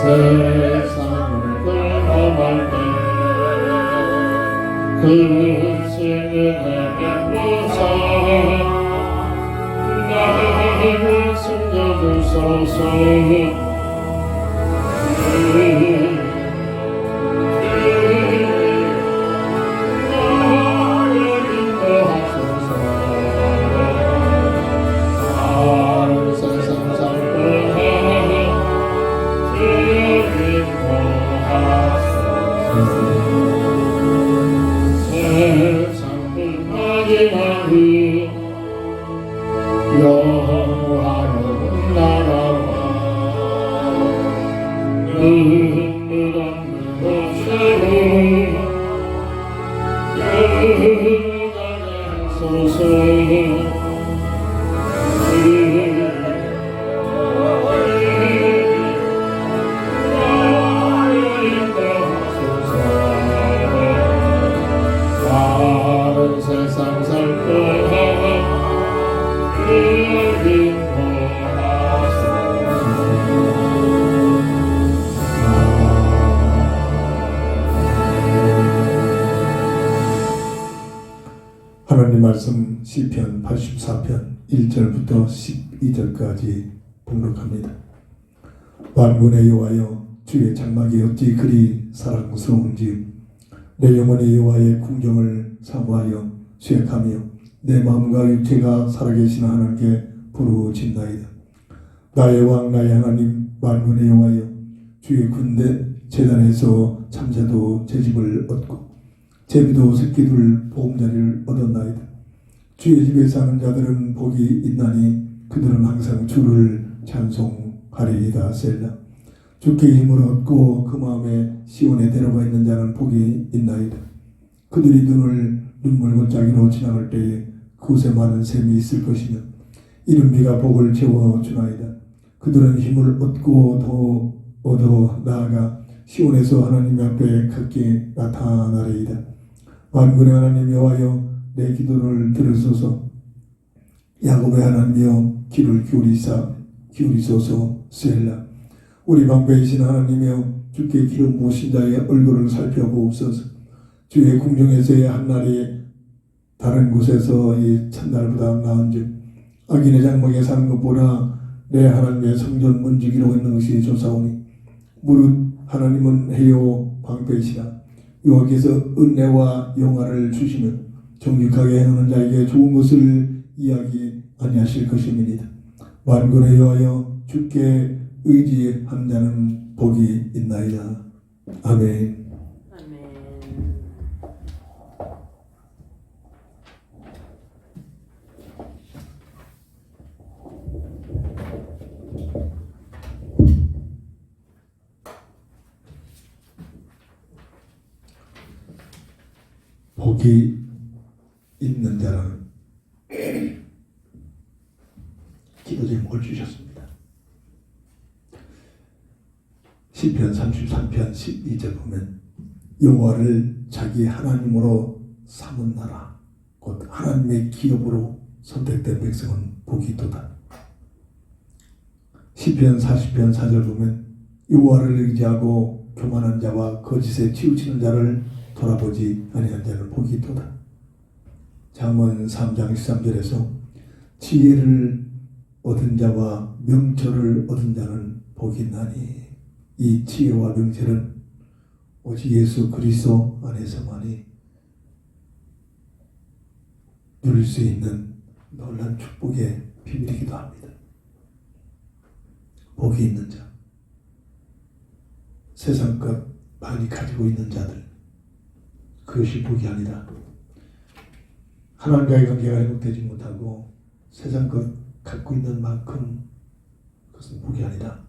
세상을 떠나갈 때 그 생명에게 부사 나를 숨겨주소서. 영원한 나라와 눈물 없는 곳으로 영원하게 하소서. 세상 살 거야 하나님 말씀 시편 84편 1절부터 12절까지 봉독합니다. 만군의 여호와여, 주의 장막이 어찌 그리 사랑스러운지 내 영혼의 여호와의 궁정을 사모하여 수액하며 내 마음과 육체가 살아계신 하나님께 부르짖나이다. 나의 왕 나의 하나님 만군의 여호와여, 주의 군대 제단에서 참새도 제집을 얻고 제비도 새끼들 보금자리를 얻었나이다. 주의 집에 사는 자들은 복이 있나니 그들은 항상 주를 찬송하리이다. 셀라. 주께 힘을 얻고 그 마음에 시온에 데려가 있는 자는 복이 있나이다. 그들이 눈물 골짜기로 지나갈 때에 그곳에 많은 샘이 있을 것이며 이른 비가 복을 채워주나이다. 그들은 힘을 얻고 더 얻어 나아가 시온에서 하나님 앞에 크게 나타나리이다. 만군의 하나님 여호와여, 내 기도를 들으소서. 야곱의 하나님이여, 귀를 기울이소서. 셀라. 우리 방패이신 하나님이여, 주께 기름 부으신 자의 얼굴을 살펴보옵소서. 주의 궁정에서의 한날이 다른 곳에서 이 첫날보다 나은즉 악인의 장막에 사는 것보다 내 하나님의 성전 문지기로 있는 것이 좋사오니 무릇 하나님은 해요 방패이시라. 여호와께서 은혜와 영화를 주시며 정직하게 행하는 자에게 좋은 것을 이야기 아니하실 것임이니이다. 만군의 여호와여, 주께 의지한 자는 복이 있나이다. 아멘. 복이 있는 자는 기도 제목을 주셨습니다. 시편 33편 12절 보면 여호와를 자기 하나님으로 삼은 나라 곧 하나님의 기업으로 선택된 백성은 복이 있도다. 시편 40편 4절 보면 여호와를 의지하고 교만한 자와 거짓에 치우치는 자를 돌아보지 아니한 자는 복이 있도다. 잠언 3장 13절에서 지혜를 얻은 자와 명철을 얻은 자는 복이 있나니 이 지혜와 명철은 오직 예수 그리스도 안에서만이 누릴 수 있는 놀라운 축복의 비밀이기도 합니다. 복이 있는 자, 세상 것 많이 가지고 있는 자들, 그것이 복이 아니라 하나님과의 관계가 회복되지 못하고 세상 것 갖고 있는 만큼 그것은 복이 아니라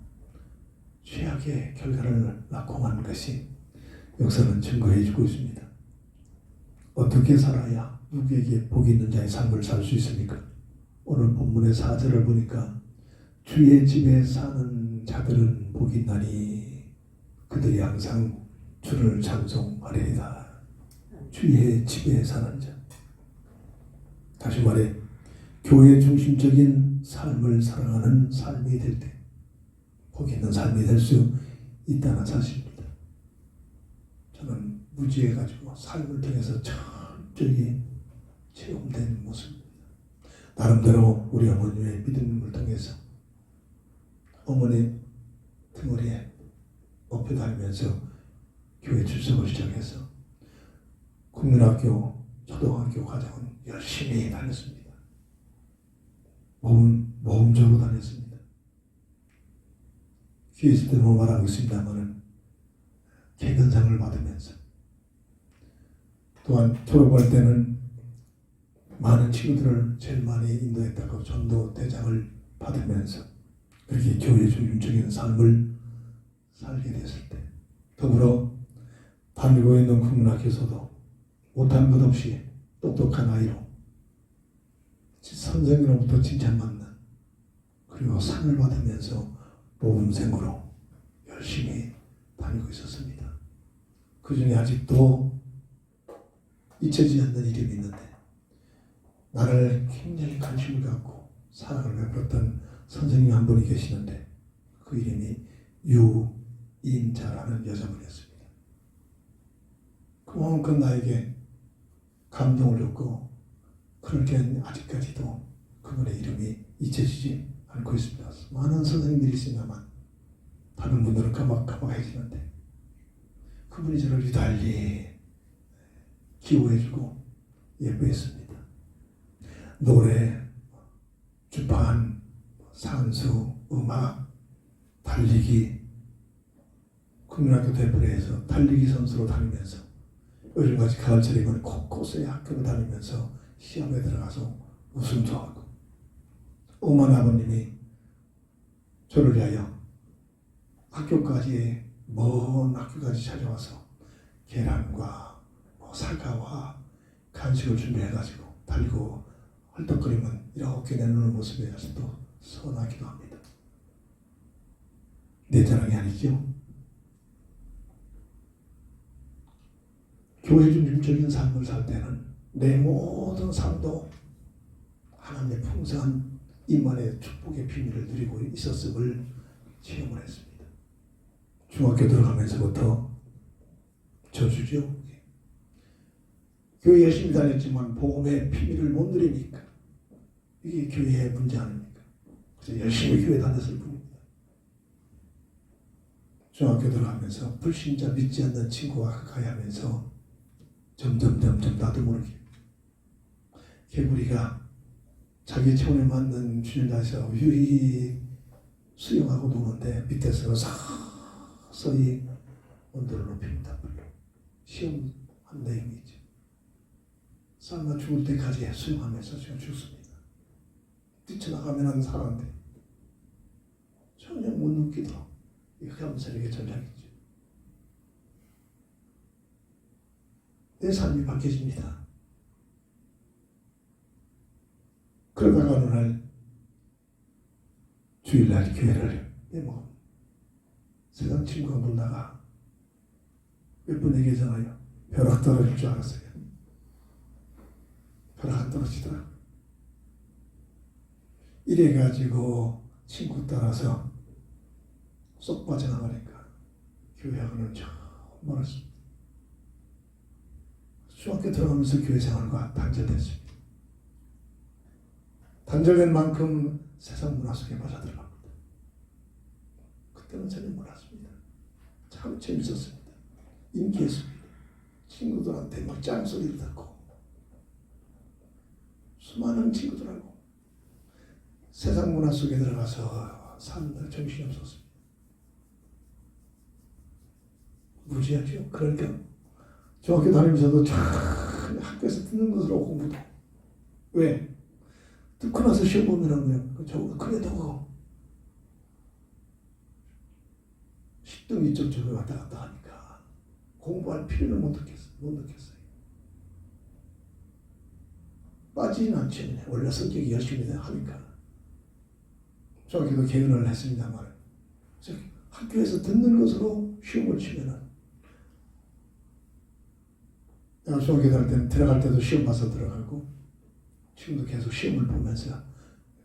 죄악의 결과를 낳고 만 것이 역사는 증거해 주고 있습니다. 어떻게 살아야 누구에게 복이 있는 자의 삶을 살 수 있습니까? 오늘 본문의 4절을 보니까 주의 집에 사는 자들은 복이 있나니 그들이 항상 주를 찬송하리이다. 주의 집에 사는 자. 다시 말해 교회 중심적인 삶을 살아가는 삶이 될 때 복이 있는 삶이 될 수 있다는 사실입니다. 저는 무지해가지고 삶을 통해서 철저히 체험된 모습입니다. 나름대로 우리 어머니의 믿음을 통해서 어머니 등허리에 업혀 다니면서 교회 출석을 시작해서 국민학교, 초등학교 과정은 열심히 다녔습니다. 모험적으로 다녔습니다. 기회 있을 때 뭐 말하고 있습니다만은 개근상을 받으면서 또한 졸업할 때는 많은 친구들을 제일 많이 인도했다고 전도 대장을 받으면서 그렇게 교회 중심적인 삶을 살게 됐을 때 더불어 다니고 있는 국민학교에서도 못한 것 없이 똑똑한 아이로 선생님으로부터 칭찬받는 그리고 상을 받으면서 모범생으로 열심히 다니고 있었습니다. 그 중에 아직도 잊혀지지 않는 이름이 있는데 나를 굉장히 관심을 갖고 사랑을 베풀었던 선생님 한 분이 계시는데 그 이름이 유인자라는 여자분이었습니다. 그만큼 나에게 감동을 줬고 그렇게 아직까지도 그분의 이름이 잊혀지지 않고 있습니다. 많은 선생님들이 있습니다만 다른 분들은 까막까막해지는데 그분이 저를 유달리 기호해주고 예뻐했습니다. 노래, 주판, 산수, 음악, 달리기, 국민학교 대표회에서 달리기 선수로 다니면서 요즘같이 가을철이면 곳곳에 학교를 다니면서 시험에 들어가서 우승도 하고 어머니 아버님이 저를 위하여 학교까지 먼 학교까지 찾아와서 계란과 사과와 간식을 준비해가지고 달고 헐떡거리면 이렇게 내놓는 모습에 아직도 서운하기도 합니다. 내 자랑이 아니죠. 교회 중심적인 삶을 살 때는 내 모든 삶도 하나님의 풍성한 임만의 축복의 비밀을 누리고 있었음을 체험을 했습니다. 중학교 들어가면서부터 저주죠. 교회 열심히 다녔지만 복음의 비밀을 못 누리니까 이게 교회의 문제 아닙니까? 그래서 열심히 교회 다녔을 뿐입니다. 중학교 들어가면서 불신자 믿지 않는 친구와 가까이 하면서 점점 나도 모르게 개구리가 자기 체온에 맞는 주전자에서 유리 수영하고 노는데 밑에서 서서히 온도를 높입니다. 시험한 내용이죠. 삶아 죽을 때까지 수영하면서 지금 죽습니다. 뛰쳐나가면 살았는데 전혀 못 느끼도록 이 흑암세력의 전략이죠. 내 삶이 바뀌어집니다. 그러다가 어느 날 주일날 교회를 빼먹어 세상 친구가 놀다가 몇 분 얘기하잖아요. 벼락 떨어질 줄 알았어요. 벼락 안 떨어지더라. 이래가지고 친구 따라서 쏙 빠져나가니까 교회하고는 참 멀었습니다. 중학교 들어가면서 교회 생활과 단절됐습니다. 단절된 만큼 세상 문화 속에 빠져들어갑니다. 그때는 전혀 몰랐습니다. 참 재밌었습니다. 인기했습니다. 친구들한테 막 짱소리를 듣고 수많은 친구들하고 세상 문화 속에 들어가서 사는데 정신이 없었습니다. 무지하죠. 그러니까 중학교 다니면서도 참 학교에서 듣는 것으로 공부도 왜? 듣고 나서 시험 보면은 그래도 10등 이쪽 저쪽 왔다 갔다 하니까 공부할 필요를 못 느꼈어요. 빠지진 않죠. 원래 성격이 열심히 하니까. 중학교도 개근을 했습니다만 학교에서 듣는 것으로 시험을 치면은 내가 중학교 다닐 때는 들어갈 때도 시험 봐서 들어가고 지금도 계속 시험을 보면서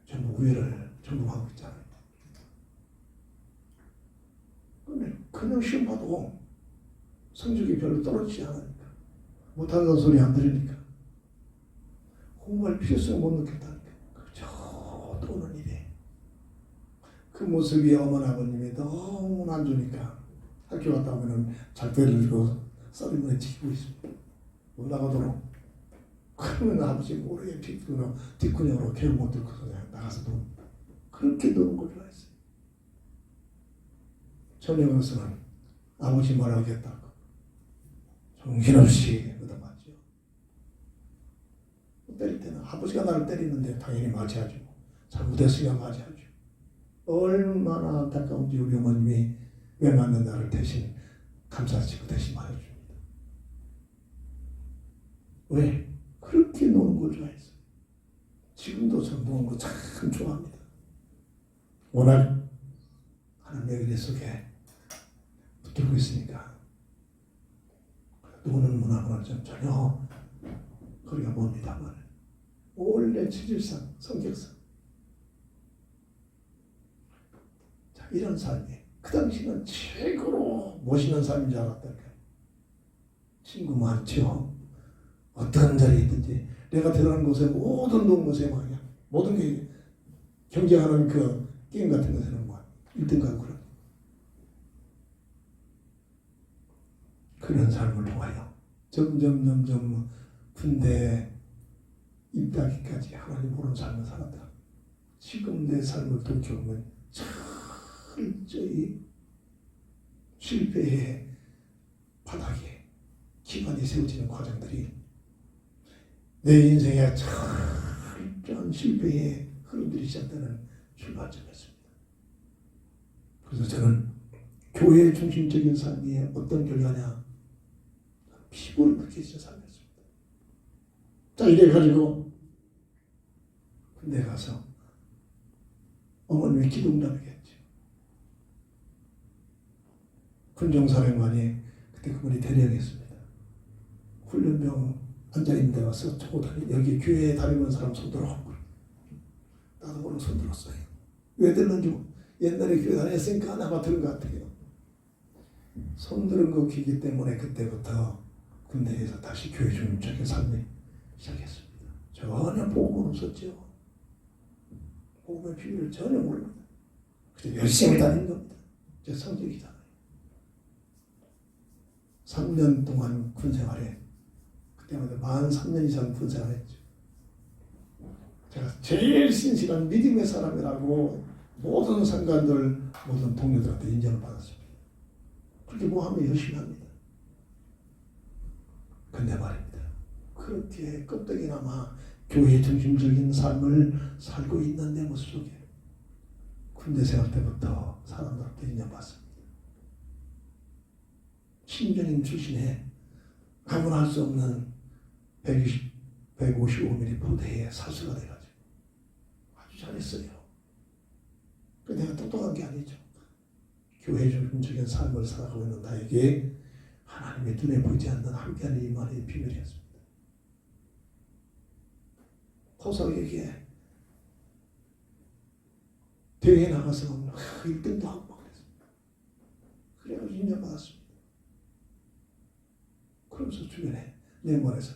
전부 우열을 전공하고 있잖아요. 근데 그냥 시험 봐도 성적이 별로 떨어지지 않으니까 못한다는 소리 안 들으니까 공부할 필요성을 못 느꼈다니까. 그저 도는 일에 그 모습이 어머니 아버님이 너무 안 좋으니까 학교 갔다 오면 작별을 들고 썰이문에 지키고 있습니다. 못 나가도록. 그러면 아버지 모르게 뒷구녕으로 개를 못 들고서 그냥 나가서 놉니다. 그렇게 노는 걸 좋아했어요. 저녁으로서는 아버지 뭐라 하겠다고 정신없이 얻어맞죠. 때릴 때는 아버지가 나를 때리는데 당연히 맞이하죠. 잘못했으니까 맞이하죠. 얼마나 안타까운지 우리 어머님이 왜 맞는 나를 대신 감싸시고 대신 맞아줍니다. 왜? 그렇게 노는 걸 좋아했어요. 지금도 저 노는 거 참 좋아합니다. 워낙 하나님의 은혜 속에 붙들고 있으니까 노는 문화는 좀 전혀 거리가 멉니다만 원래 체질상, 성격상 자, 이런 삶이 그 당시는 최고로 멋있는 삶인 줄 알았다니까요. 친구 많죠. 어떤 자리에 있든지 내가 들어가는 곳에 모든 곳에 그냥 모든 게 경쟁하는 그 게임 같은 것에는 뭐 1등 가고 그런 삶을 통하여 점점 군대 입다기까지 하나님 모르는 삶을 살았다. 지금 내 삶을 돌이켜보면 철저히 실패의 바닥에 기반이 세워지는 과정들이 내 인생의 철저한 실패의 흐름들이 시작되는 출발점이었습니다. 그래서 저는 교회의 중심적인 삶이 어떤 결과냐 피부로 느껴지는 삶이었습니다. 자, 이래가지고 군대 가서 어머님이 기동답이겠죠. 군종사령관이 그때 그분이 대령했습니다. 훈련병 앉아있는 데 와서 여기 교회에 다니는 사람 손들어. 나도 오늘 손들었어요. 왜 들는지 옛날에 교회 다녔으니까 아마 들은 것 같아요. 손들은 거 기기 때문에 그때부터 군대에서 다시 교회 중심적인 삶이 시작했습니다. 전혀 복음은 없었죠. 복음의 비밀을 전혀 모릅니다. 그래서 열심히 다닌 겁니다. 제 성적이잖아요. 3년 동안 군생활에 그때마다 43년 이상 군생활했죠. 제가 제일 신실한 믿음의 사람이라고 모든 상관들, 모든 동료들한테 인정을 받았습니다. 그렇게 뭐 하면 열심히 합니다. 근데 말입니다. 그렇게 껍데기나마 교회 중심적인 삶을 살고 있는 내 모습 속에 군대 생활 때부터 사람들한테 인정받습니다. 신병인 출신에 아무나 할 수 없는 155mm 부대의 사수가 돼가지고 아주 잘했어요. 내가 똑똑한 게 아니죠. 교회 중심적인 삶을 살아가고 있는 나에게 하나님의 눈에 보이지 않는 함께하는 이만의 비밀이었습니다. 포석에게 대회에 나가서 1등도 하고 막 그랬습니다. 그래가지고 인정받았습니다. 그러면서 주변에 내 머리에서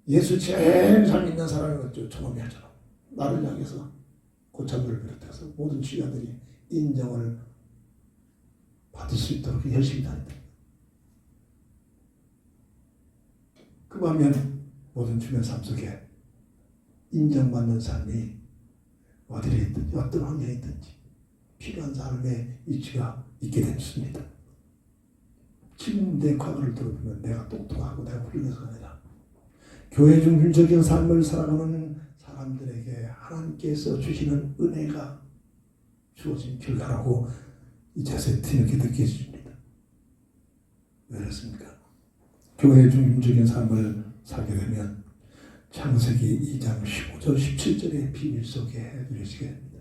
예수 제일 잘 믿는 사람이 저놈이 하잖아. 나를 향해서 고참들을 비롯해서 모든 지휘관들이 인정을 받을 수 있도록 열심히 다닌다. 그 반면 모든 주변 삶 속에 인정받는 삶이 어디에 있든지 어떤 환경에 있든지 필요한 삶의 위치가 있게 됐습니다. 지금 내 과거를 들어보면 내가 똑똑하고 내가 훌륭해서가 아니라 교회 중심적인 삶을 살아가는 사람들에게 하나님께서 주시는 은혜가 주어진 결과라고 이제서 뒤늦게 느껴집니다. 왜 그렇습니까? 교회의 중심적인 삶을 살게 되면 창세기 2장 15절 17절의 비밀 속에 누리시게 됩니다.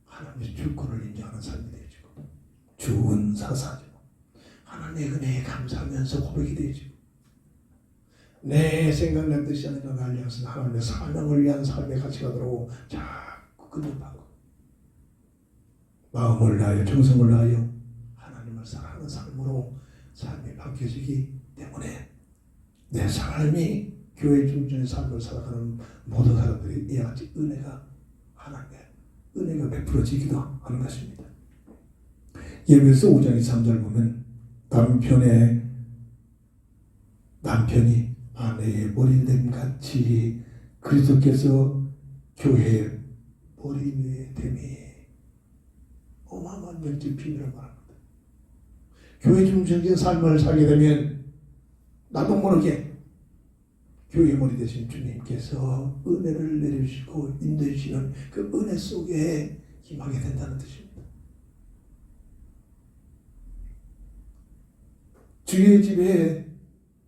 하나님의 주권을 인정하는 삶이 되어지고 주은 사사죠. 하나님의 은혜에 감사하면서 고백이 되어지고 내 생각난 뜻이 아니라 나를 향해서 하나님의 사명을 위한 삶의 가치가 들어오고 자꾸 근접하고 마음을 다하여 정성을 다하여 하나님을 사랑하는 삶으로 삶이 바뀌어지기 때문에 내 삶이 교회 중심의 삶을 살아가는 모든 사람들이 이와 같이 은혜가 하나님의 은혜가 베풀어지기도 하는 것입니다. 예배서 5장 23절 보면 남편이 아내의 머리됨 같이 그리스도께서 교회의 머리됨이 어마어마한 영적 비밀을 말합니다. 교회 중심적인 삶을 살게 되면 나도 모르게 교회의 머리 되신 주님께서 은혜를 내려주시고 인도해 주시는 그 은혜 속에 임하게 된다는 뜻입니다. 주의 집에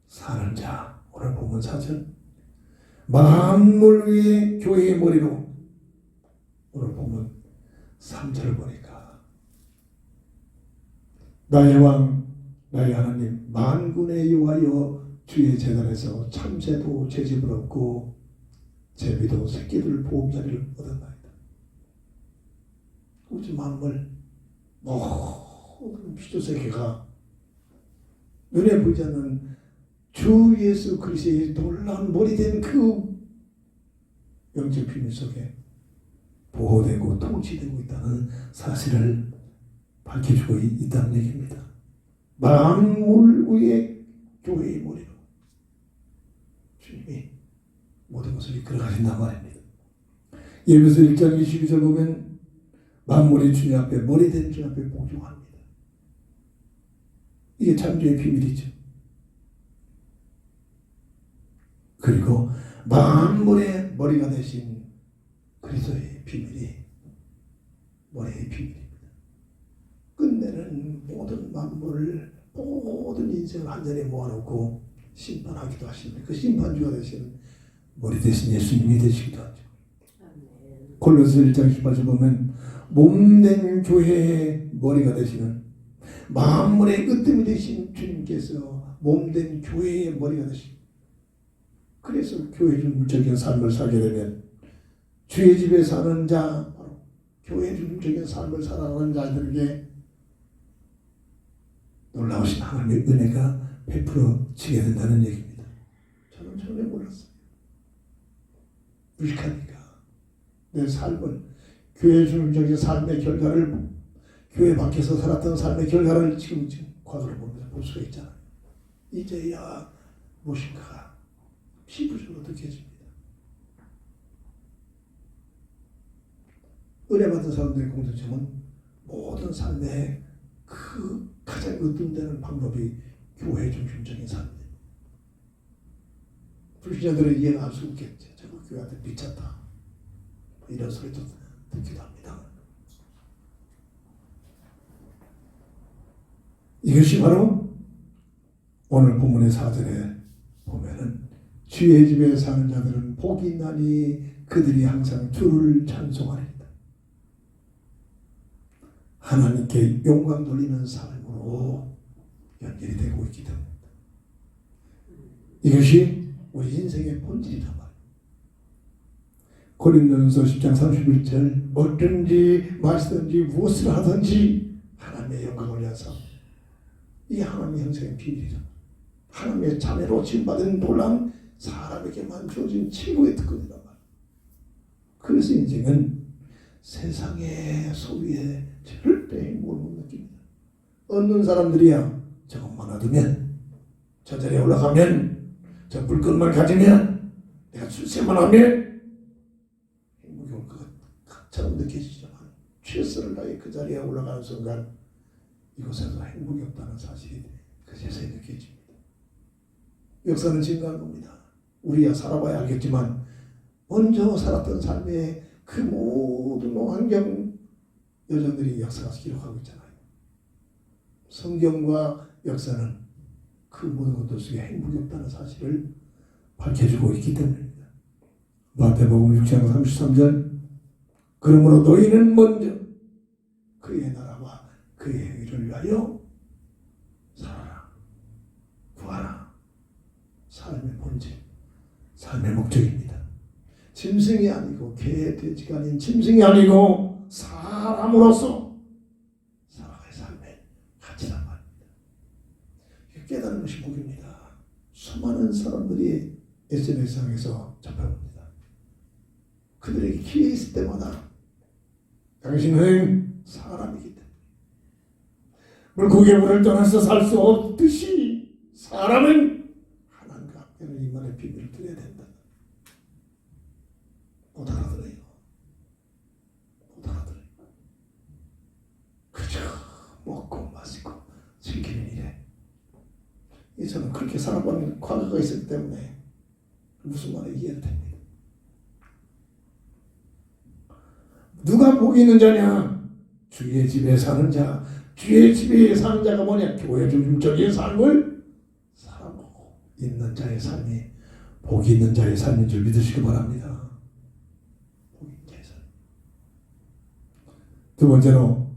사는 자, 오늘 본문 4절 만물 위에 교회의 머리로, 오늘 본문 3절을 보니까 나의 왕 나의 하나님 만군의 여호와여 주의 제단에서 참새도 제 집을 얻고 제비도 새끼들 보호자리를 얻었나이다. 우주 만물 모든 피조세계가 눈에 보이지 않는 주 예수 그리스도의 놀라운 머리된 그 영적 비밀 속에 보호되고 통치되고 있다는 사실을 밝혀주고 있다는 얘기입니다. 만물 위에 교회의 머리로 주님이 모든 것을 이끌어 가신단 말입니다. 예배서 1장 22절 보면 만물이 주님 앞에 머리된 주님 앞에 복종합니다. 이게 창조의 비밀이죠. 그리고 만물의 머리가 되신 그리스도의 비밀이 머리의 비밀입니다. 끝내는 모든 만물을 모든 인생을 한 자리에 모아놓고 심판하기도 하시는 그 심판주가 되시는 머리 대신 예수님이 되시기도 하죠. 골로새 1장 18절 보면 몸된 교회의 머리가 되시는 만물의 으뜸이 되신 주님께서 몸된 교회의 머리가 되시고, 그래서 교회 중심적인 삶을 살게 되면 주의 집에 사는 자, 바로 교회 중심적인 삶을 살아가는 자들에게 놀라우신 하나님의 은혜가 베풀어지게 된다는 얘기입니다. 저는 전혀 몰랐어요. 무식하니까 내 삶은 교회 중심적인 삶의 결과를, 교회 밖에서 살았던 삶의 결과를 지금 과거를 보면서 볼 수가 있잖아요. 이제야 무엇인가가 피부적으로 느껴집니다. 은혜 받은 사람들의 공통점은 모든 삶의 그 가장 으뜸되는 방법이 교회 중심적인 삶입니다. 불신자들은 이해가 할 수 없겠지. 저거 교회한테 미쳤다, 이런 소리도 듣기도 합니다. 이것이 바로 오늘 본문의 4절에 보면은 주의 집에 사는 자들은 복이 있나니 그들이 항상 주를 찬송하리이다. 하나님께 영광 돌리는 삶으로 연결이 되고 있기 때문입니다. 이것이 우리 인생의 본질이다 말이에요. 고린도전서 10장 31절 어쩐지 마시든지 무엇을 하든지 하나님의 영광을 위한 삶, 이게 하나님의 형성의 비밀이다. 하나님의 자매로 지음받은 놀라운 사람에게만 주어진 최고의 특권이란 말이에요. 그래서 인생은 세상의 소비에 절대 행복을 못 느낍니다. 얻는 사람들이야 저것만 얻으면, 저 자리에 올라가면, 저 물건만 가지면, 내가 출세만 하면 행복이 올 것처럼 느껴지지만 최선을 다해 그 자리에 올라가는 순간 이곳에서 행복이 없다는 사실이 그제서야 느껴집니다. 역사는 증가한 겁니다. 우리야 살아봐야 알겠지만 먼저 살았던 삶의 그 모든 환경 여전들이 역사가 기록하고 있잖아요. 성경과 역사는 그 모든 것들 속에 행복이 없다는 사실을 밝혀주고 있기 때문입니다. 마태복음 6장 33절 그러므로 너희는 먼저 그의 나라와 그의 의를 위하여 살아라. 구하라. 삶의 본질, 삶의 목적입니다. 짐승이 아니고 개, 돼지가 아닌 짐승이 아니고 사람으로서 살아가야 삶의 가치란 말입니다. 깨달은 것이 복입니다. 수많은 사람들이 SNS상에서 접해봅니다. 그들에게 기회 있을 때마다 당신은 사람이기 때문에 물고기의 물을 떠나서 살 수 없듯이 사람은 하나님과 함께하는 이만의 비밀을 드려야 된다. 못 알아들어요. 못 알아들어요. 그저 먹고 마시고 즐기는 일에 저는 그렇게 살아본 과거가 있었기 때문에 무슨 말인지 이해가 됩니다. 누가 복이 있는 자냐? 주의 집에 사는 자. 주의 집에 사는 자가 뭐냐? 교회 중심적인 삶을 살아보고 있는 자의 삶이 복이 있는 자의 삶인 줄 믿으시기 바랍니다. 복이 있는 자의 삶. 두 번째로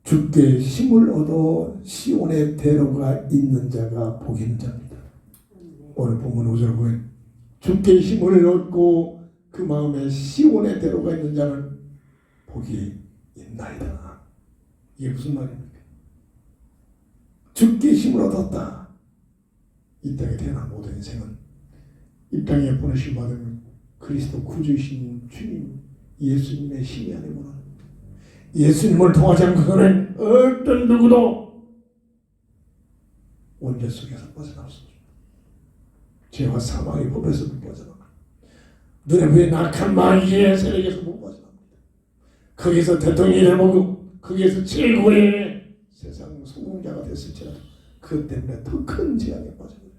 주께 힘을 얻어 시온에 데려가 있는 자가 복이 있는 자입니다. 오늘 본문 5절 보면 주께 힘을 얻고 그 마음에 시온에 데려가 있는 자는 복이 있나이다. 이게 무슨 말입니까? 주께 힘을 얻었다. 이 땅에 태어난 모든 인생은 이 땅에 보내심 받은 그리스도 구주이신 주님 예수님의 힘이 아니고는 예수님을 통하지 않고서는 어떤 누구도 원죄 속에서 벗어날 수 없습니다. 죄와 사망의 법에서 못 벗어납니다. 눈에 보이는 악한 마귀의 세력에서 못 벗어납니다. 거기서 대통령이 되고 거기에서 최고의 세상 성공자가 됐을지라도 그것 때문에 더 큰 재앙에 빠져버려요.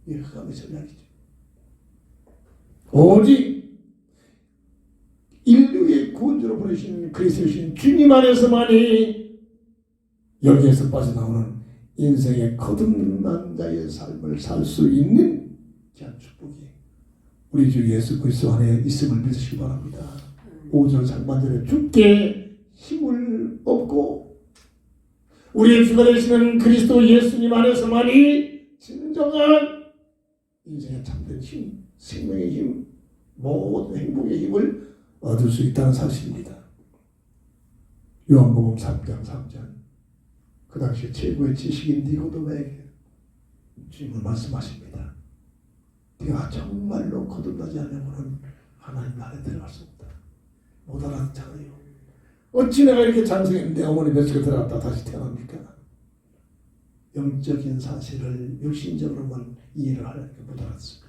이게 흑암의 전략이죠. 오직 인류의 구원주로 부르신 그리스도신 주님 안에서만이 여기에서 빠져나오는 인생의 거듭난 자의 삶을 살 수 있는 귀한 축복이 우리 주 예수 그리스도 안에 있음을 믿으시기 바랍니다. 5절 상반절에 주께 힘을 얻고 우리의 주가 되시는 그리스도 예수님 안에서만이 진정한 인생의 참된 힘, 생명의 힘, 모든 행복의 힘을 얻을 수 있다는 사실입니다. 요한복음 3장 3절 그 당시 최고의 지식인 니고데모에게 주님은 말씀하십니다. 네가 정말로 거듭나지 않으면 하나님 나라에 들어갈 수 없다. 못 알아듣잖아요. 어찌 내가 이렇게 장성했는데 어머니 뱃속에 들어갔다 다시 태어납니까? 영적인 사실을 육신적으로만 이해를 하려니까 못 알아듣습니다.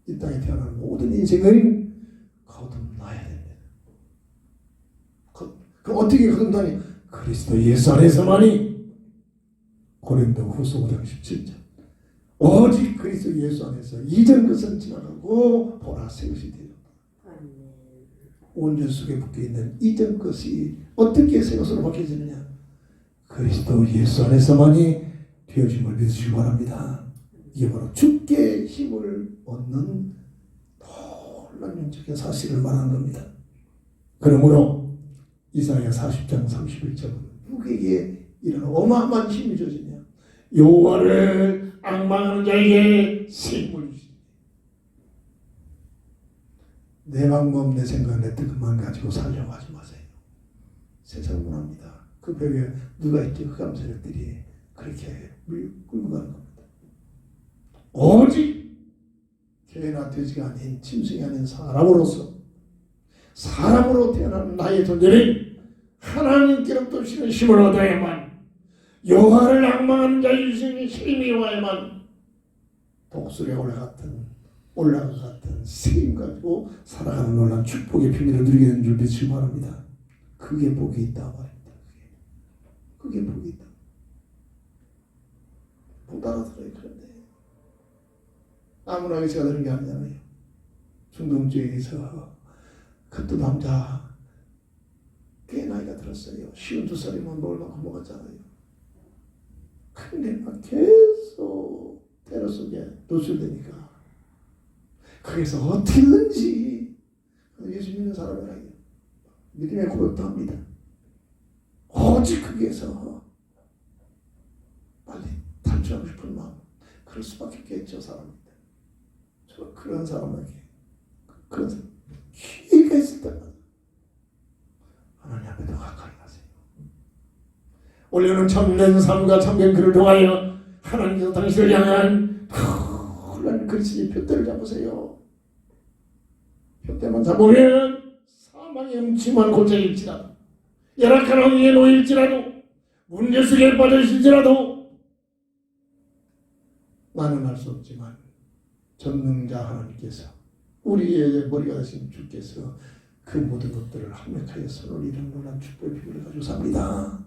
이 땅에 태어난 모든 인생을 거듭나야 됩니다. 그럼 어떻게 거듭나니? 그리스도 예수 안에서만이. 고린도 후서 5장 17절 오직 그리스도 예수 안에서 이전 것은 지나가고 보라 새 것이 되었다. 온전 속에 묶여있는 이전 것이 어떻게 새 것으로 바뀌어지느냐? 그리스도 예수 안에서만이 되어짐을 믿으시기 바랍니다. 이게 바로 주께 힘을 얻는 놀라운 영적인 사실을 말하는 겁니다. 그러므로 이사야 40장 31절은 누구에게 이런 어마어마한 힘이 주어지냐? 여호와를 앙망하는 자에게 새 힘을 주시니 내 방법, 내 생각, 내 뜻만 가지고 살려고 하지 마세요. 세상 문화입니다. 그 벽에 누가 있지? 흑암 세력들이 그렇게 끌고 가는 겁니다. 오직 개나 돼지가 아닌 짐승이 아닌 사람으로 태어난 나의 존재는 하나님께로부터 주시는 힘을 얻어야만, 여호와를 앙망하는 자의 주시는 힘이 와야만 독수리에 올라가 같은 세임 가지고 살아가는 놀라운 축복의 비밀을 누리게 되는 줄 믿으시기 바랍니다. 그게 복이 있다 말입니다. 그게 복이 있다. 못 알아들어요. 그런데 아무나 의사가 되는 게 아니잖아요. 중동주의에서 그것도 남자 꽤 나이가 들었어요. 52살이면 먹을 만큼 먹었잖아요. 근데 막 계속 테러 속에 노출되니까 거기서 어떻게든지 예수 믿는 사람이라요 믿음의 고백도 합니다. 오직 거기에서 빨리 탈출하고 싶은 마음, 그럴 수밖에 없겠죠. 사람인데 저 그런 사람에게 그런 사람 기회가 있을 때마다 하나님 앞에 더 가까이 가세요. 올해는 참된 삶과 참된 글을 통하여 하나님께서 당신을 향한 큰 그리스도의 표대를 잡으세요. 표대만 잡으면 사망의 음침한 골짜기일지라도, 열악한 환경에 놓일지라도, 문제 속에 빠져있을지라도 나는 알 수 없지만 전능자 하나님께서, 우리의 머리가 되신 주께서 그 모든 것들을 합력하여 손을 이룬 놀란 축복의 비밀을 가지고 삽니다.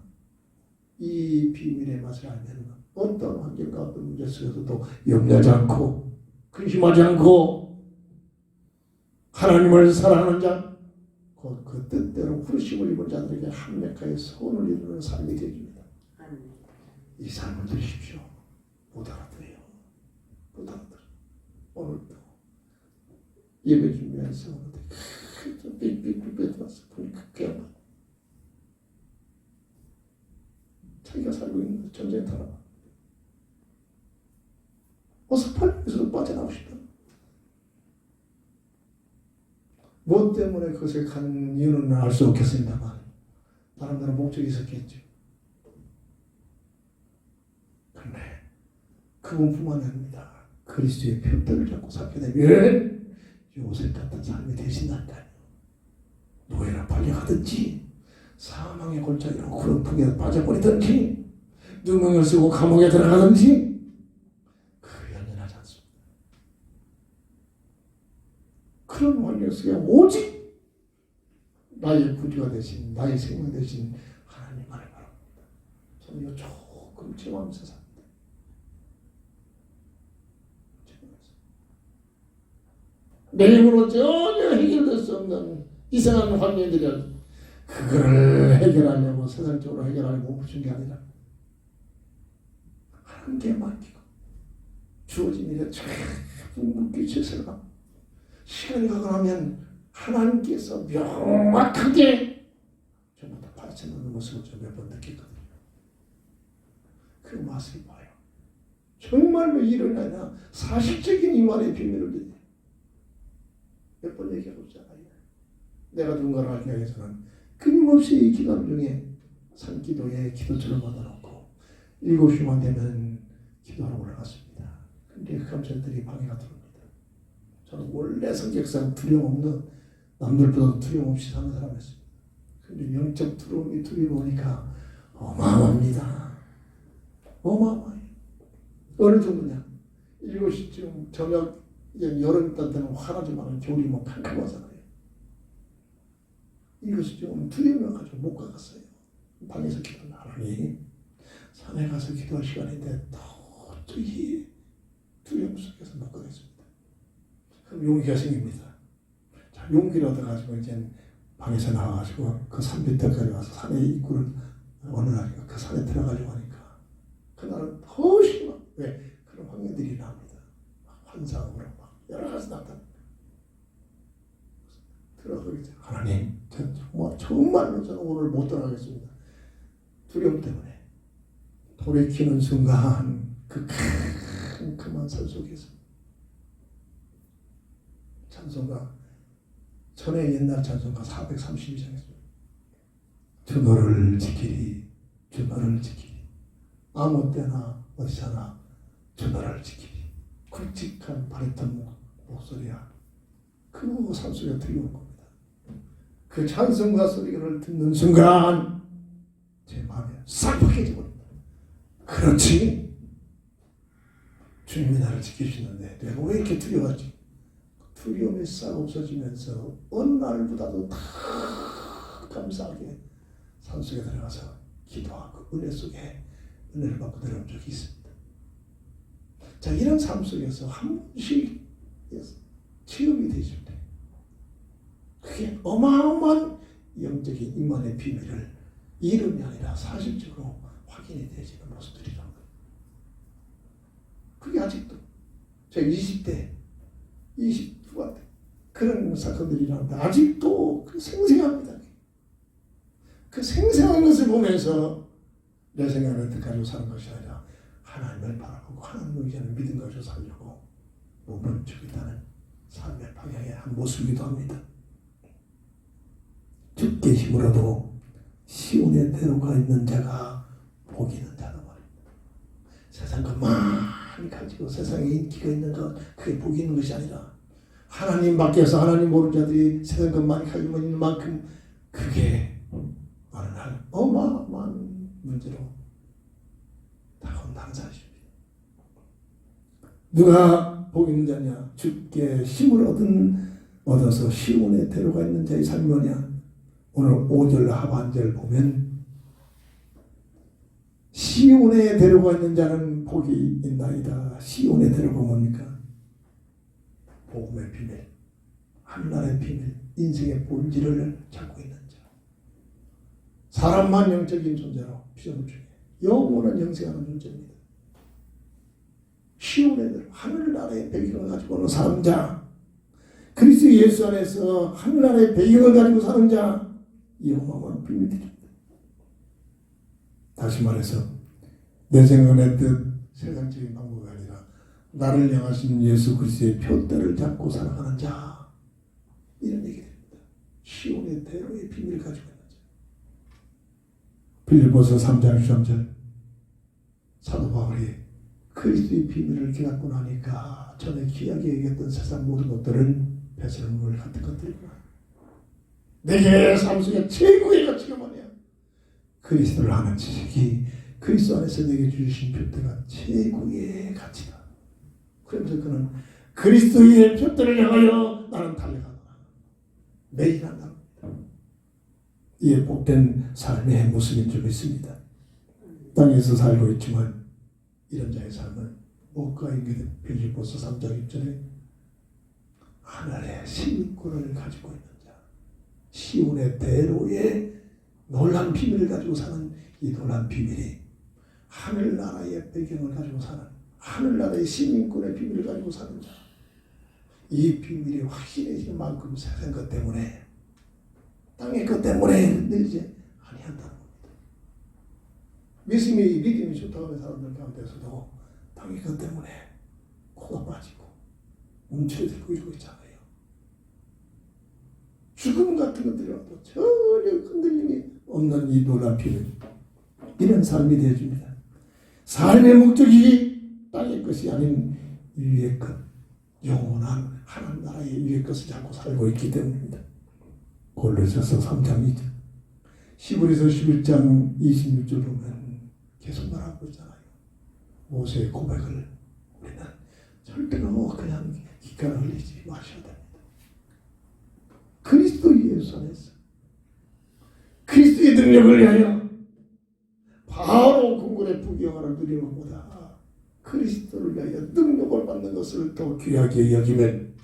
이 비밀의 맛을 알면 어떤 환경과 어떤 문제 속에서도 염려하지 않고 근심하지 않고 하나님을 사랑하는 자, 그 뜻대로 후르심을 입은 자들에게 합력하여 손을 이루는 삶이 되어줍니다. 이 삶을 들으십시오. 못 알아들어요. 못 알아들어. 오늘도 예배 준비해서 삑삑삑 왔어. 보니까 그냥 자기가 살고 있는 전쟁 타라. 어서 팔에서도 빠져나오고 싶다. 무엇 때문에 그것에 간 이유는 알 수 없겠습니다만 나름대로 목적이 있었겠죠. 그런데 그분뿐만 아닙니다. 그리스도의 표대를 잡고 살게 되면 요셉 같은 삶이 되신다니까요. 노예나 팔려가든지 사망의 골짜기로 그런 풍에 빠져버리든지 누명을 쓰고 감옥에 들어가든지 그 연연하지 않습니다. 그런 환경 속에 오직 나의 구주가 되신, 나의 생명 되신 하나님만을 바랍니다. 저는 이거 조금 체험하면서 삽니다. 내 힘으로 전혀 해결될 수 없는 이상한 환경들이 그거를 해결하려고 세상적으로 해결하려고 몸부신 게 아니라 하나님께 맡기고 주어진 일에 쫙 묵묵히 최선을 하고 시간이 가고 나면 하나님께서 명확하게 전부 다 파헤쳐놓는 모습을 저 몇 번 느꼈거든요. 그 맛을 봐요. 정말로 이런 아니라 사실적인 이 말의 비밀을 몇 번 얘기하고 있잖아요. 내가 누군가를 알기 위해서는 끊임없이 기도 중에 산기도에 기도처럼 받아놓고 7시만 되면 기도하러 올라갔습니다. 근데 그 감사들이 방해가 들어옵니다. 저는 원래 성격상 두려움 없는, 남들보다 두려움 없이 사는 사람이었습니다. 근데 영적 두려움이 오니까 어마어마합니다. 어마어마해요. 어느 정도냐? 7시쯤 저녁 여름 때는 화나지만 겨울이면 캄캄하잖아요. 이것이 좀 두려움을 가지고 못 가갔어요. 방에서 기도하니 산에 가서 기도할 시간인데 도저히 두려움 속에서 못 가겠습니다. 그럼 용기가 생깁니다. 자, 용기를 얻어가지고 이제 방에서 나와가지고 그 산 밑에까지 와서 산의 입구를 어느 날인가 그 산에 들어가려고 하니까 그날은 더 심한, 왜? 그런 환경들이 나옵니다. 환상으로 막 여러 가지 나타납니다. 들어가겠죠. 하나님, 정말로 저는 오늘 못 들어가겠습니다. 두려움 때문에. 돌이키는 순간 그 캄캄한 산 속에서 찬송가, 전에 옛날 찬송가 432장이었습니다. 주 너를 지키리, 주 너를 지키리. 아무 때나 어디서나 주 너를 지키리. 굵직한 바리톤 목소리야. 그 산소리가 들려온 겁니다. 그 찬송가 소리를 듣는 순간 제 마음이 싹 바뀌어져 버립니다. 그렇지, 주님이 나를 지키시는데 내가 왜 이렇게 두려웠지? 두려움이 싹 없어지면서 어느 날보다도 다 감사하게 산속에 들어가서 기도하고 은혜 속에 은혜를 받고 들어온 적이 있습니다. 자, 이런 삶 속에서 한 번씩 체험이 되실 때 그게 어마어마한 영적인 임만의 비밀을 이름이 아니라 사실적으로 확인이 되지는 모습들이라는 거예요. 그게 아직도 저 20대, 20대 그런 사건들이 나오는데 아직도 그 생생합니다. 그 생생한 것을 보면서 내 생각을 가지고 사는 것이 아니라 하나님을 바라보고 하나님을 의지하는 믿음 가지고 살려고 몸을 죽이다는 삶의 방향의 한 모습이기도 합니다. 죽게 힘으로도 시온의 대로가 있는 자가 복이 있는 자다 말입니다. 세상 것만 가지고 세상에 인기가 있는 것 그게 복이 있는 것이 아니라 하나님 밖에서 하나님 모르는 자들이 세상 것만 가지고 있는 만큼 그게 어느 날 어마어마한 문제로 다가온다는 사실입니다. 누가 복 있는 자냐? 주께 힘을 얻어서 시온의 대로가 있는 자의 삶이 뭐냐? 오늘 5절 하반절 보면 시온의 대로가 있는 자는 복이 있나이다. 시온의 대로가 뭡니까? 복음의 비밀, 하늘나라의 비밀, 인생의 본질을 찾고 있는 자. 사람만 영적인 존재로 피조물 중에 영원한 영생하는 존재입니다. 시온의 대로, 하늘나라의 배경을 가지고 오는 사는 자, 그리스도 예수 안에서 하늘나라의 배경을 가지고 사는 자, 이 어마어마한 비밀들입니다. 다시 말해서 내 생각의 뜻, 세상적인 방법이 아니라 나를 향하신 예수 그리스도의 표대를 잡고 살아가는 자, 이런 얘기입니다. 시온의 대로의 비밀을 가지고 있는 자. 빌립보서 3장 13절 사도 바울이 그리스도의 비밀을 깨닫고 나니까 전에 귀하게 얘기했던 세상 모든 것들은 배설물 같은 것들이구나. 내게 삶 속에 최고의 가치가 뭐냐? 그리스도를 아는 지식이 그리스도 안에서 내게 주신 표대가 최고의 가치다. 그러면서 그는 그리스도의 표대를 향하여 나는 달려가노라. 매일 한다. 이에 복된 삶의 모습인 줄 믿습니다. 땅에서 살고 있지만 이런 자의 삶은 무엇과 연결된 빌립보서 3장 1절에 하늘의 시민권을 가지고 있는 자, 시온의 대로의 놀란 비밀을 가지고 사는 이 놀란 비밀이 하늘나라의 배경을 가지고 사는 하늘나라의 시민권의 비밀을 가지고 사는 자, 이 비밀이 확실해지는 만큼 세상 것 때문에 땅의 것 때문에 흔들리지 아니한다는 겁니다. 믿음이 좋다고 하는 사람들 가운데서도 땅의 것 때문에 코가 빠지고 움츠러들고 이러고 있잖아요. 죽음 같은 것들이 와도 전혀 흔들림이 없는 이 놀란 비밀, 이런 삶이 되어줍니다. 삶의 목적이 땅의 것이 아닌 위의 것, 영원한 하나님 나라의 위의 것을 잡고 살고 있기 때문입니다. 골로새서 3장 2절, 히브리서 11장 26절 보면 계속 말하고 있잖아요. 모세의 고백을 우리는 절대로 그냥 기가를 흘리지 마셔야 됩니다. 그리스도 예수 안에서 그리스도의 능력을 위하여 바로 궁궐의 부귀영화를 누리는 것보다 그리스도를 위하여 능력을 받는 것을 더 귀하게 여기면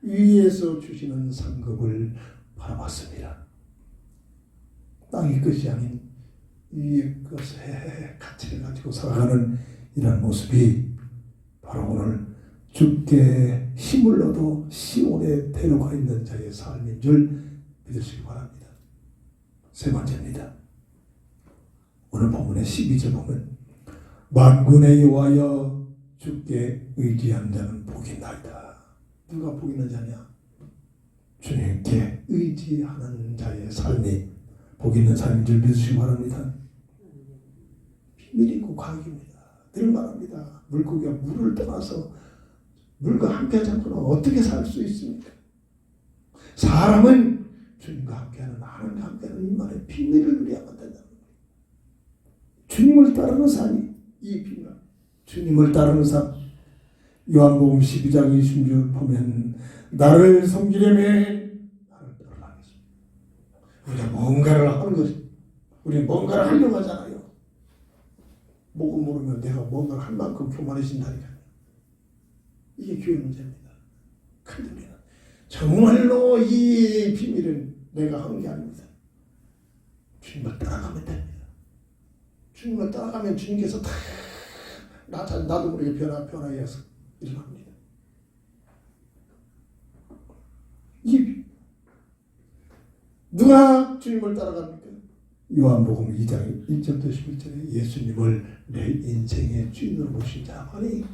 위에서 주시는 상급을 바라봤습니다. 땅의 것이 아닌 위의 것의 가치를 가지고 살아가는 이런 모습이 바로 오늘 주께 힘을 얻어 시온에 데려가 있는 자의 삶인 줄 믿으시기 바랍니다. 세 번째입니다. 오늘 본문의 12절 보면 만군의 여호와여 주께 의지한 자는 복이 있나이다. 누가 복이 있는 자냐? 주님께 의지하는 자의 삶이 복이 있는 삶인 줄 믿으시기 바랍니다. 비밀이고 과학입니다. 늘 말합니다. 물고기가 물을 떠나서 물과 함께하지 않고는 어떻게 살 수 있습니까? 사람은 주님과 함께하는 하나님과 함께하는 이만의 비밀을 누려야만 된다는 거예요. 주님을 따르는 삶이 이 비밀. 주님을 따르는 삶. 요한복음 12장 26절 보면 나를 섬기려면 나를 따르라 하겠습니다. 우리가 뭔가를 하는 것이 우리 뭔가를 하려고 하잖아요. 목을 모르면 내가 뭔가를 할 만큼 교만해진다니까요. 이게 교회 문제입니다. 근데 정말로 이 비밀은 내가 하는 게 아닙니다. 주님을 따라가면 됩니다. 주님을 따라가면 주님께서 다 나도 모르게 변화해서 일어납니다. 이 누가 주님을 따라갑니까? 요한복음 2장 1절부터 11절에 예수님을 내 인생의 주인으로 모신 자만이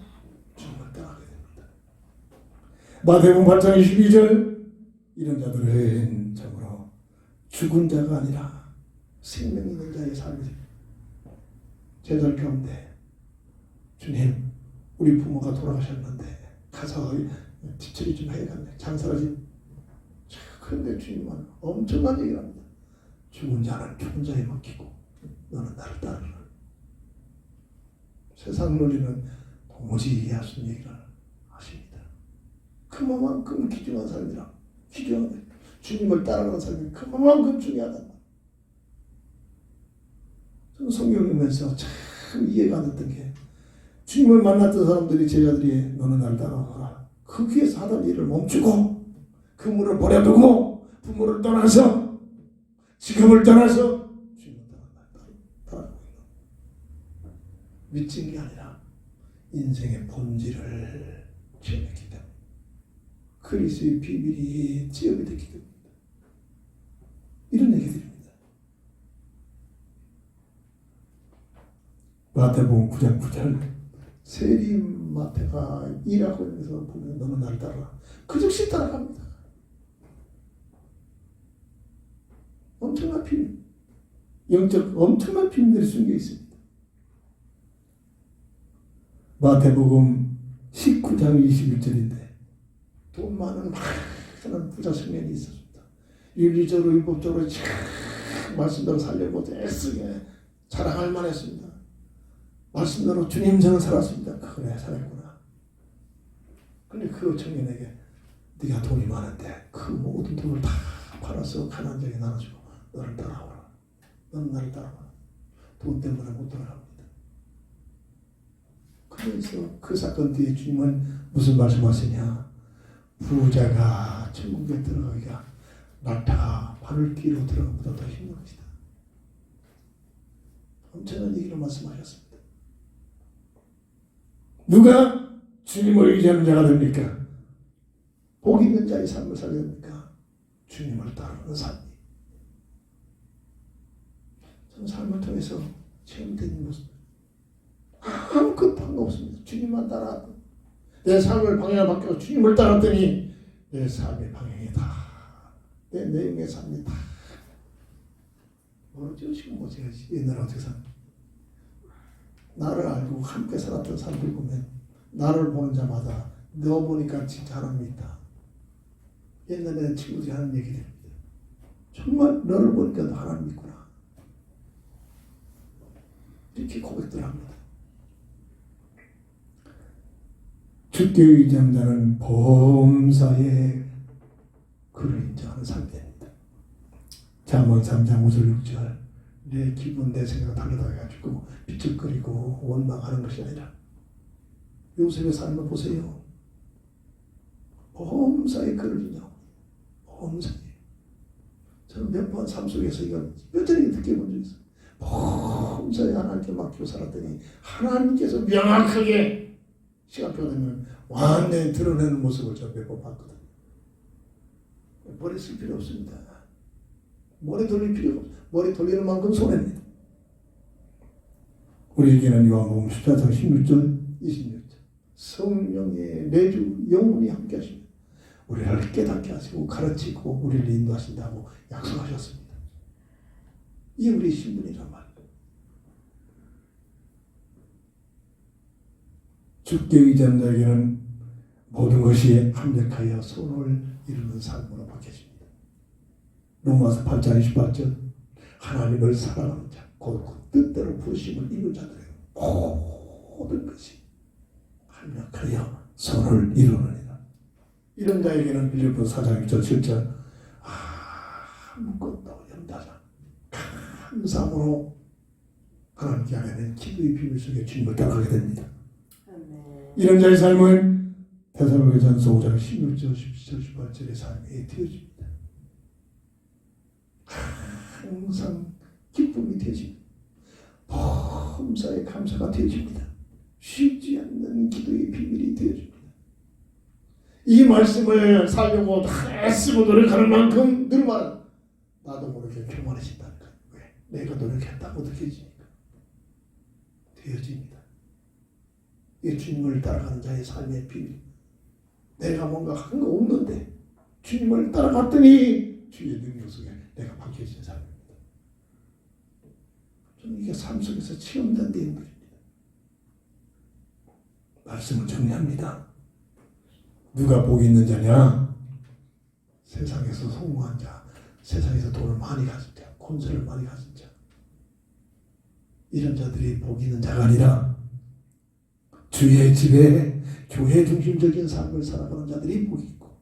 주님을 따라가게 됩니다. 마태복음 8장 22절 이런 자들은 참으로 죽은 자가 아니라 생명 있는 자의 삶이 제자들 가운데 주님 우리 부모가 돌아가셨는데 가서 뒤처리 좀 해야겠네. 장사를 좀. 그런데 주님은 엄청난 얘기를 합니다. 죽은 자는 죽은 자에 맡기고 너는 나를 따르라. 세상 논리는 도무지 이해할 수 없는 얘기를 하십니다. 그만큼 귀중한 삶이라. 귀중한 주님을 따라가는 삶이 그만큼 중요하다. 저는 성경을 읽으면서 참 이해가 안 됐던 게 주님을 만났던 사람들이 제자들이 너는 나를 따라가라. 그 위에서 하던 일을 멈추고 그물을 버려두고 부모를 떠나서 직업을 떠나서 주님을 따라가고 있는 미친 게 아니라 인생의 본질을 체험했기 때문에 그리스도의 비밀이 체험이 됐기 때문입니다. 이런 얘기들입니다. 마태복음 9장 9절 세리 마태가 일하고 있면서 보면 너는 나를 따라가. 그 즉시 따라갑니다. 엄청난 비밀, 영적 엄청난 비밀들이 숨겨 있습니다. 마태복음 19장 21절인데 돈 많은 많은 부자 청년이 있었습니다. 윤리적으로 율법적으로 말씀대로 살려고 애쓰게 자랑할 만했습니다. 말씀대로 주님처럼 살았습니다. 그래 살았구나. 근데 그 청년에게 네가 돈이 많은데 그 모든 돈을 다 팔아서 가난한 자에게 나눠주고 너를 따라오라. 너는 나를 따라와. 돈 때문에 못 따라갑니다. 그래서 그 사건 뒤에 주님은 무슨 말씀하시냐. 부자가 천국에 들어가기가 낙타가 바늘 뒤로 들어가는 것보다 더 힘든 것이다. 엄청난 얘기를 말씀하셨습니다. 누가 주님을 의지하는 자가 됩니까? 복 있는 자의 삶을 살게 됩니까? 주님을 따르는 삶이. 저는 삶을 통해서 체험된 모습 아무것도 상관없습니다. 주님만 따라 내 삶을 방향을 바뀌어 주님을 따랐더니 내 삶의 방향이 다 내 내용의 삶이 다 모르죠. 지금 뭐 제가 옛날에 어떻게 삽니까? 나를 알고 함께 살았던 사람들 보면 나를 보는 자마다 너 보니까 진짜 하나님이 있다. 옛날에 친구들이 하는 얘기들입니다. 정말 너를 보니까 너 하나님 있구나. 이렇게 고백들 합니다. 주께 의지하는 자는 범사에 그를 인정하는 삶이 됩니다. 잠언 3장 5절 6절 내 기분 내 생각 다르다 해가지고 비틀거리고 원망하는 것이 아니라 요셉의 삶을 보세요. 범사에 그를 인정합니다. 범사에. 저는 몇 번 삶 속에서 이걸 뼈저리게 느껴본 적이 있어요. 범사에 하나님께 맡기고 살았더니 하나님께서 명확하게 시간표가 되면 완전히 드러내는 모습을 제가 몇 번 봤거든요. 머리 쓸 필요 없습니다. 머리 돌릴 필요가 없어요. 머리 돌리는 만큼 손해입니다. 우리에게는 요한복음 14장 16절 26절 성령의 내주 영원히 함께 하십니다. 우리를 깨닫게 하시고 가르치고 우리를 인도하신다고 약속하셨습니다. 이게 우리의 신분이란 말이에요. 주께 의지하는 자에게는 모든 것이 합력하여 손을 이루는 삶으로 바뀌어집니다. 로마서 8장 28절 하나님을 사랑하는 자 곧 뜻대로 부르심을 입은 자들에게 모든 것이 합력하여 손을 이루느니라. 이런 자에게는 빌립보서 4장 1절 7절 아무것도 염다지 감사함으로 하나님께 아뢰는 기도의 비밀 속에 주님을 따라가게 됩니다. 이런 자의 삶은 데살로니가전서 5장 16절 17절 18절의 삶이 되어집니다. 항상 기쁨이 되어집니다. 범사에 감사가 되어집니다. 쉽지 않는 기도의 비밀이 되어줍니다. 이 말씀을 살려고 다 쓰고 노력하는 만큼 늘 말은 나도 모르게 교만해진다니까. 왜? 내가 노력했다고 느껴지니까. 되어집니다. 이게 주님을 따라가는 자의 삶의 비밀. 내가 뭔가 한 거 없는데 주님을 따라갔더니 주의 능력 속에 내가 박혀진 삶입니다. 저는 이게 삶 속에서 체험된 내용들입니다. 말씀을 정리합니다. 누가 복이 있는 자냐? 세상에서 성공한 자, 세상에서 돈을 많이 가진 자, 권세를 많이 가진 자, 이런 자들이 복이 있는 자가 아니라 주의 집에 교회 중심적인 삶을 살아가는 자들이 복이 있고,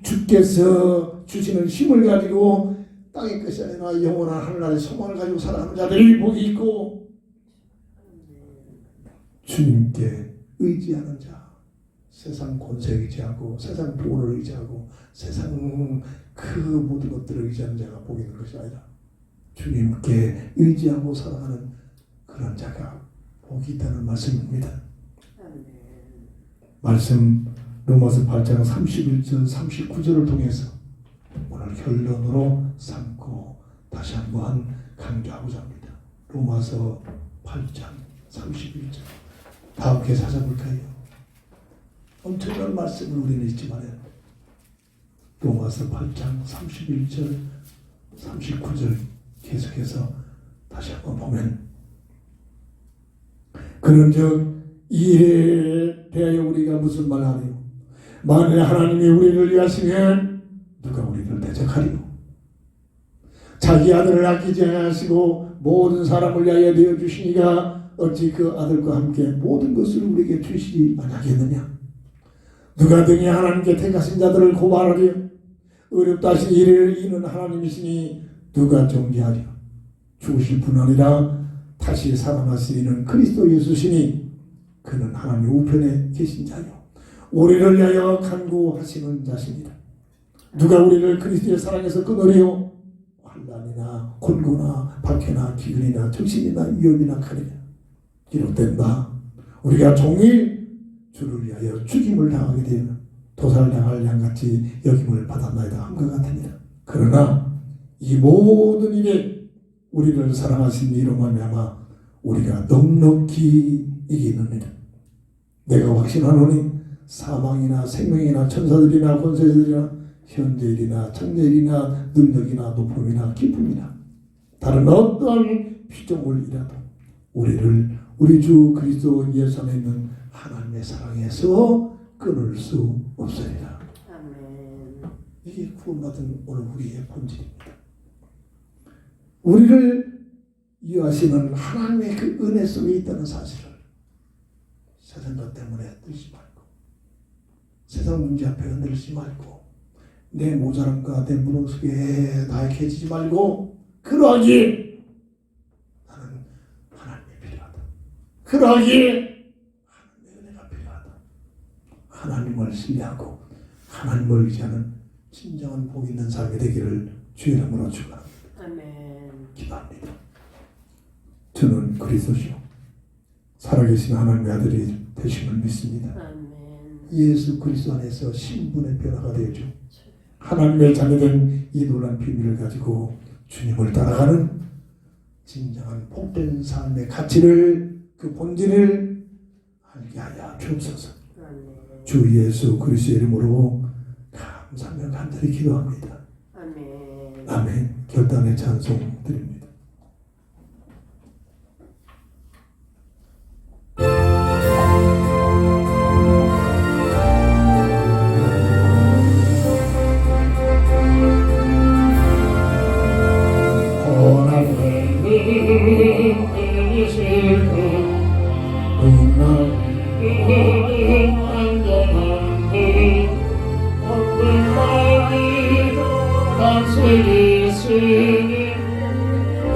주께서 주시는 힘을 가지고 땅의 것이 아니라 영원한 하늘나라의 소망을 가지고 살아가는 자들이 복이 있고, 주님께 의지하는 자, 세상 권세 의지하고 세상 돈을 의지하고 세상 그 모든 것들을 의지하는 자가 복이 있는 것이 아니라 주님께 의지하고 살아가는 그런 자가 복이 있다는 말씀입니다. 말씀 로마서 8장 31절 39절을 통해서 오늘 결론으로 삼고 다시 한번 강조하고자 합니다. 로마서 8장 31절 다 함께 찾아볼까요? 엄청난 말씀을 우리는 잊지 말아야 합니다. 로마서 8장 31절 39절 계속해서 다시 한번 보면, 그런즉 이에 대하여 우리가 무슨 말하리요? 만일 하나님이 우리를 위하시면 누가 우리를 대적하리요? 자기 아들을 아끼지 아니하시고 모든 사람을 위하여 내어 주시니가 어찌 그 아들과 함께 모든 것을 우리에게 주시지 아니하겠느냐? 누가 등에 하나님께 택하신 자들을 고발하려? 어렵다 하신 일을 이는 하나님이시니 누가 정죄하려? 죽으실 뿐 아니라 다시 살아나시는 그리스도 예수시니 그는 하나님 우편에 계신 자요 우리를 위하여 간구하시는 자십니다. 누가 우리를 그리스도의 사랑에서 끊으리요? 환난이나 곤고나 박해나 기근이나 적신이나 위험이나 칼이나 기록된 바 우리가 종일 주를 위하여 죽임을 당하게 되면 도살당할 양같이 여김을 받았나이다 함과 같으니라. 그러나 이 모든 일에 우리를 사랑하신 이로 말미암아 우리가 넉넉히 이기느니라. 내가 확신하노니 사망이나 생명이나 천사들이나 권세들이나 현재일이나 장래일이나 능력이나 높음이나 기쁨이나 다른 어떤 피조물이라도 우리를 우리 주 그리스도 예수 안에 있는 하나님의 사랑에서 끊을 수 없으리라. 아멘. 이게 구원받은 오늘 우리의 본질입니다. 우리를 이해하시는 하나님의 그 은혜 속에 있다는 사실을 세상 것 때문에 흔들지 말고, 세상 문제 앞에 흔들리지 말고, 내 모자람과 내 무능 속에 나약해지지 말고, 그러하기에 나는 하나님이 필요하다. 그러하기에 하나님의 은혜가 필요하다. 하나님을 신뢰하고 하나님을 의지하는 진정한 복 있는 삶이 되기를 주의 이름으로 축원합니다. 아멘. 기도합니다. 저는 그리스도시요 살아계신 하나님의 아들이 되심을 믿습니다. 아멘. 예수 그리스도 안에서 신분의 변화가 되어죠. 하나님의 자녀된 이 놀라운 비밀을 가지고 주님을 따라가는 진정한 복된 삶의 가치를, 그 본질을 알게 하여 주옵소서. 주 예수 그리스도의 이름으로 감사하며 간절히 기도합니다. 아멘. 아멘. 결단의 찬송 드립니다.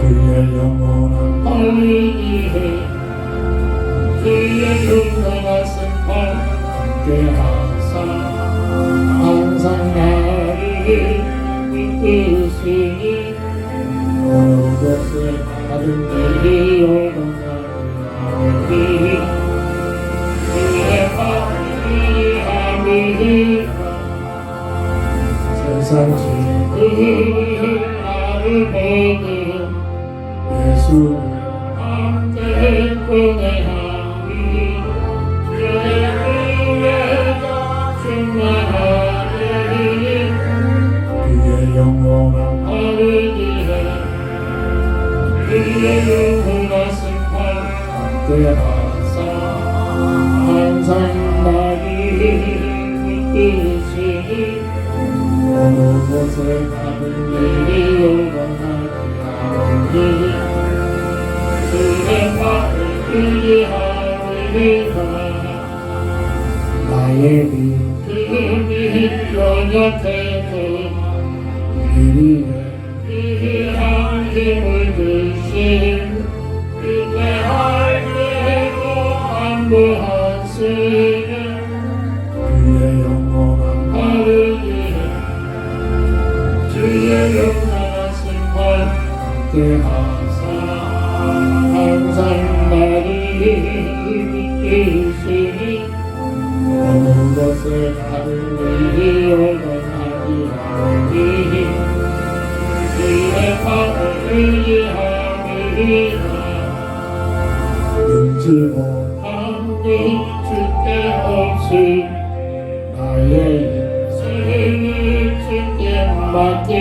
그의 영원한 권위에 그의 용감하신 발 함께하사 항상 나를 이끄시니 어느 곳에 가든 일이 오는 날 그의 마음이 하니 세상 그 나를 보고 예수 함께 공회하니 그의 은혜가 충만하니 그의 영원한 나를 위해 그의 영원한 승판 함께하사 항상 나를 이끄시니 어느 곳에 가든 내리 영원하니 그의 마음을 의지하리라 나의 비 그의 연약해도 미리 위한 힘을 주신 그의 할례로 안보하시는 그의 영원한 나를 위해 주의 영원한 승만 함께하사 항상 나를 이끄시니 어느 곳에 가든 우리 영원하리 아니 그의 마음을 의지하리라 능지 못 한국 주께 없이 나의 인생을 주께 맡긴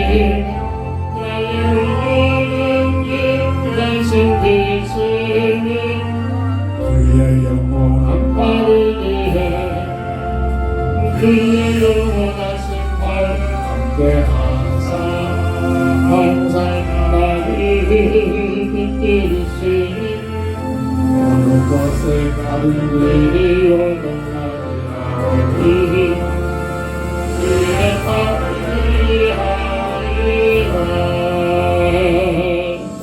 나의 모든 인생 되시는 그의 영원한 나를 위해 그의 영원한 승만 함께하사 항상 나를 이끄시니 어느 곳에 가든 우리